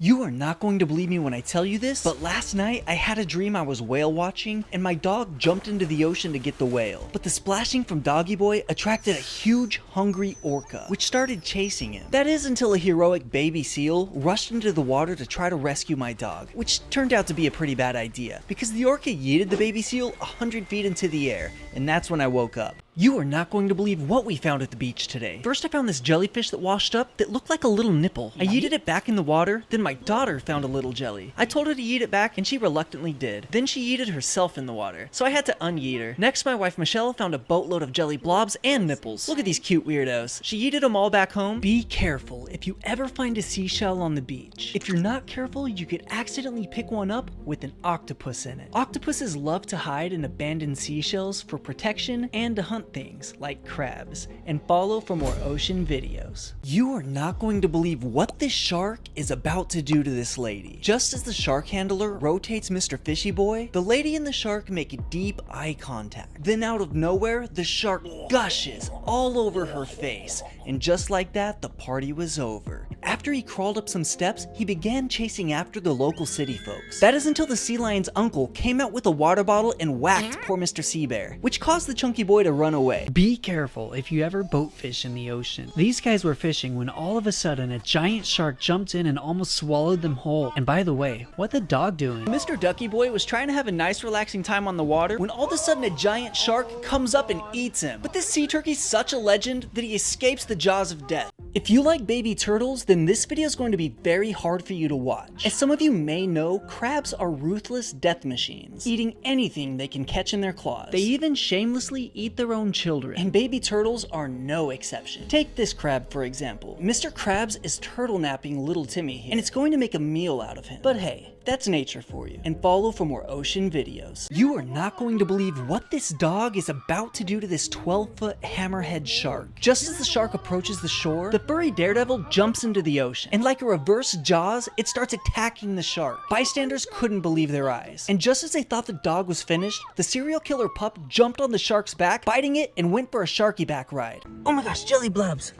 You are not going to believe me when I tell you this, but last night I had a dream I was whale watching and my dog jumped into the ocean to get the whale. But the splashing from Doggy Boy attracted a huge hungry orca, which started chasing him. That is until a heroic baby seal rushed into the water to try to rescue my dog, which turned out to be a pretty bad idea because the orca yeeted the baby seal 100 feet into the air, and that's when I woke up. You are not going to believe what we found at the beach today. First, I found this jellyfish that washed up that looked like a little nipple. I yeeted it back in the water, then my daughter found a little jelly. I told her to yeet it back and she reluctantly did. Then she yeeted herself in the water, so I had to unyeet her. Next, my wife Michelle found a boatload of jelly blobs and nipples. Look at these cute weirdos. She yeeted them all back home. Be careful if you ever find a seashell on the beach. If you're not careful, you could accidentally pick one up with an octopus in it. Octopuses love to hide in abandoned seashells for protection and to hunt things like crabs, and follow for more ocean videos. You are not going to believe what this shark is about to do to this lady. Just as the shark handler rotates Mr. Fishy Boy, the lady and the shark make a deep eye contact. Then out of nowhere, the shark gushes all over her face, and just like that, the party was over. After he crawled up some steps, he began chasing after the local city folks. That is until the sea lion's uncle came out with a water bottle and whacked poor Mr. Sea Bear, which caused the chunky boy to run away. Be careful if you ever boat fish in the ocean. These guys were fishing when all of a sudden a giant shark jumped in and almost swallowed them whole. And by the way, what the dog doing? Mr. Ducky Boy was trying to have a nice relaxing time on the water when all of a sudden a giant shark comes up and eats him. But this sea turkey's such a legend that he escapes the jaws of death. If you like baby turtles, then this video is going to be very hard for you to watch. As some of you may know, crabs are ruthless death machines, eating anything they can catch in their claws. They even shamelessly eat their own children, and baby turtles are no exception. Take this crab for example. Mr. Krabs is turtle napping little Timmy here, and it's going to make a meal out of him. But hey, that's nature for you. And follow for more ocean videos. You are not going to believe what this dog is about to do to this 12-foot hammerhead shark. Just as the shark approaches the shore, the furry daredevil jumps into the ocean, and like a reverse Jaws, it starts attacking the shark. Bystanders couldn't believe their eyes. And just as they thought the dog was finished, the serial killer pup jumped on the shark's back, biting it, and went for a sharky back ride. Oh my gosh, jelly blobs!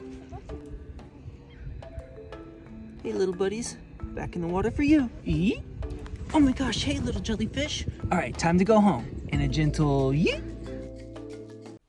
Hey little buddies, back in the water for you. Yeet. Oh my gosh, hey little jellyfish. Alright, time to go home. And a gentle yeet.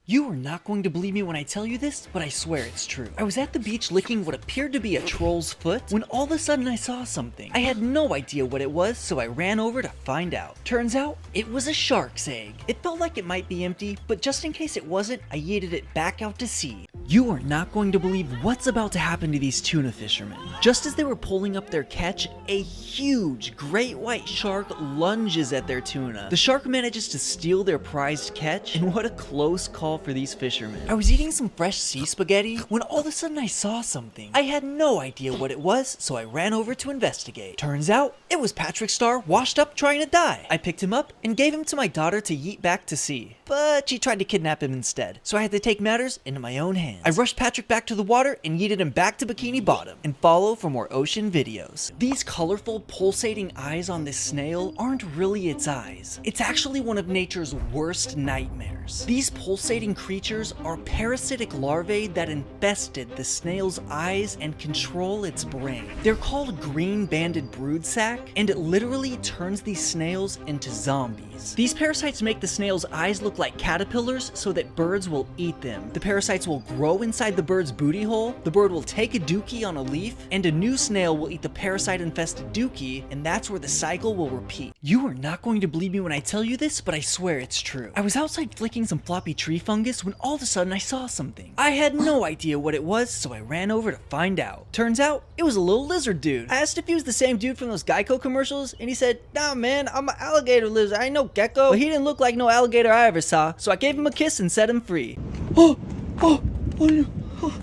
You are not going to believe me when I tell you this, but I swear it's true. I was at the beach licking what appeared to be a troll's foot when all of a sudden I saw something. I had no idea what it was, so I ran over to find out. Turns out, it was a shark's egg. It felt like it might be empty, but just in case it wasn't, I yeeted it back out to sea. You are not going to believe what's about to happen to these tuna fishermen. Just as they were pulling up their catch, a huge great white shark lunges at their tuna. The shark manages to steal their prized catch, and what a close call for these fishermen. I was eating some fresh sea spaghetti when all of a sudden I saw something. I had no idea what it was, so I ran over to investigate. Turns out, it was Patrick Star washed up trying to die. I picked him up and gave him to my daughter to yeet back to sea, but she tried to kidnap him instead, so I had to take matters into my own hands. I rushed Patrick back to the water and yeeted him back to Bikini Bottom, and follow for more ocean videos. These colorful, pulsating eyes on this snail aren't really its eyes. It's actually one of nature's worst nightmares. These pulsating creatures are parasitic larvae that infested the snail's eyes and control its brain. They're called green-banded broodsac, and it literally turns these snails into zombies. These parasites make the snail's eyes look like caterpillars so that birds will eat them. The parasites will grow inside the bird's booty hole, the bird will take a dookie on a leaf, and a new snail will eat the parasite-infested dookie, and that's where the cycle will repeat. You are not going to believe me when I tell you this, but I swear it's true. I was outside flicking some floppy tree fungus when all of a sudden I saw something. I had no idea what it was, so I ran over to find out. Turns out, it was a little lizard dude. I asked if he was the same dude from those Geico commercials, and he said, "Nah man, I'm an alligator lizard, I ain't no gecko." But he didn't look like no alligator I ever saw, so I gave him a kiss and set him free. Oh, oh, oh no, oh,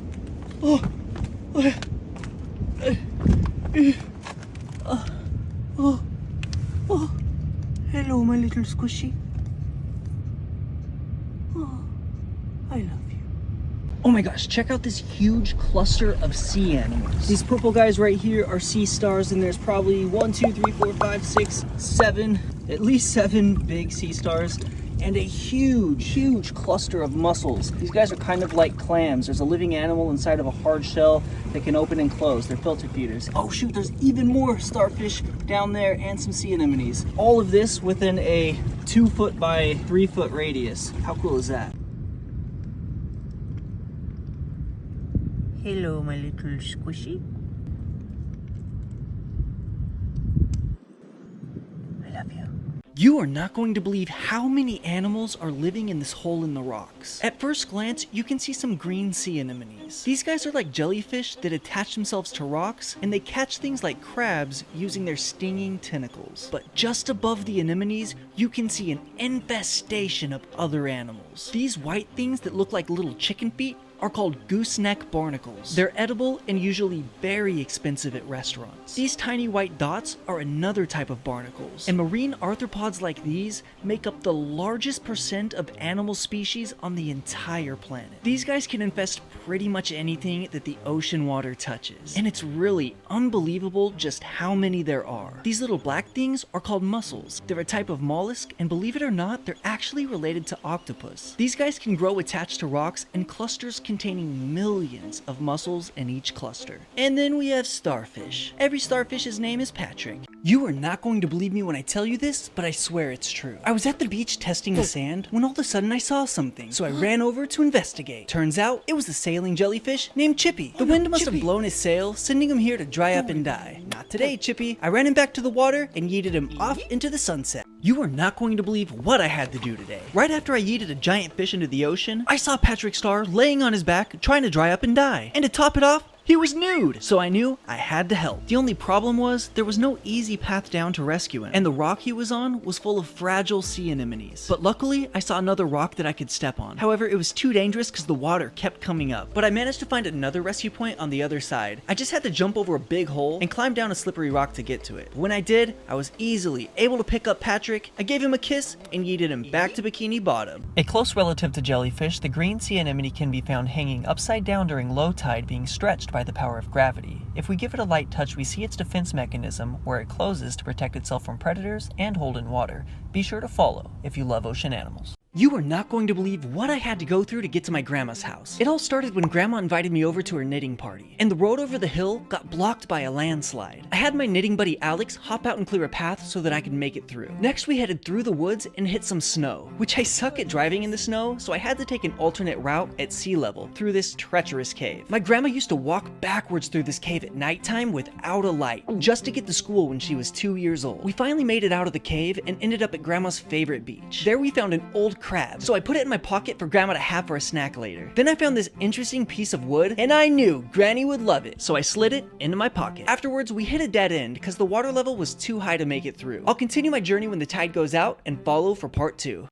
oh, oh, oh, hello my little squishy. Oh, I love you. Oh my gosh, check out this huge cluster of sea animals. These purple guys right here are sea stars, and there's probably 1, 2, 3, 4, 5, 6, 7, at least 7 big sea stars. and a huge cluster of mussels. These guys are kind of like clams. There's a living animal inside of a hard shell that can open and close. They're filter feeders. Oh shoot, there's even more starfish down there and some sea anemones. All of this within a 2 foot by 3 foot radius. How cool is that? Hello, my little squishy. I love you. You are not going to believe how many animals are living in this hole in the rocks. At first glance, you can see some green sea anemones. These guys are like jellyfish that attach themselves to rocks, and they catch things like crabs using their stinging tentacles. But just above the anemones, you can see an infestation of other animals. These white things that look like little chicken feet are called gooseneck barnacles. They're edible and usually very expensive at restaurants. These tiny white dots are another type of barnacles, and marine arthropods like these make up the largest percent of animal species on the entire planet. These guys can infest pretty much anything that the ocean water touches, and it's really unbelievable just how many there are. These little black things are called mussels. They're a type of mollusk, and believe it or not, they're actually related to octopus. These guys can grow attached to rocks in clusters containing millions of mussels in each cluster. And then we have starfish. Every starfish's name is Patrick. You are not going to believe me when I tell you this, but I swear it's true. I was at the beach testing the sand when all of a sudden I saw something, so I ran over to investigate. Turns out it was a sailing jellyfish named Chippy. The wind must have blown his sail, sending him here to dry up and die. Not today, Chippy. I ran him back to the water and yeeted him off into the sunset. You are not going to believe what I had to do today. Right after I yeeted a giant fish into the ocean, I saw Patrick Star laying on his back trying to dry up and die. And to top it off, he was nude, so I knew I had to help. The only problem was there was no easy path down to rescue him, and the rock he was on was full of fragile sea anemones. But luckily, I saw another rock that I could step on. However, it was too dangerous because the water kept coming up. But I managed to find another rescue point on the other side. I just had to jump over a big hole and climb down a slippery rock to get to it. When I did, I was easily able to pick up Patrick. I gave him a kiss and yeeted him back to Bikini Bottom. A close relative to jellyfish, the green sea anemone can be found hanging upside down during low tide, being stretched by the power of gravity. If we give it a light touch, we see its defense mechanism where it closes to protect itself from predators and hold in water. Be sure to follow if you love ocean animals. You are not going to believe what I had to go through to get to my grandma's house. It all started when grandma invited me over to her knitting party, and the road over the hill got blocked by a landslide. I had my knitting buddy Alex hop out and clear a path so that I could make it through. Next, we headed through the woods and hit some snow, which I suck at driving in the snow, so I had to take an alternate route at sea level through this treacherous cave. My grandma used to walk backwards through this cave at nighttime without a light, just to get to school when she was 2 years old. We finally made it out of the cave and ended up at grandma's favorite beach. There we found an old crab, so I put it in my pocket for grandma to have for a snack later. Then I found this interesting piece of wood, and I knew granny would love it, so I slid it into my pocket. Afterwards, we hit a dead end because the water level was too high to make it through. I'll continue my journey when the tide goes out and follow for part 2.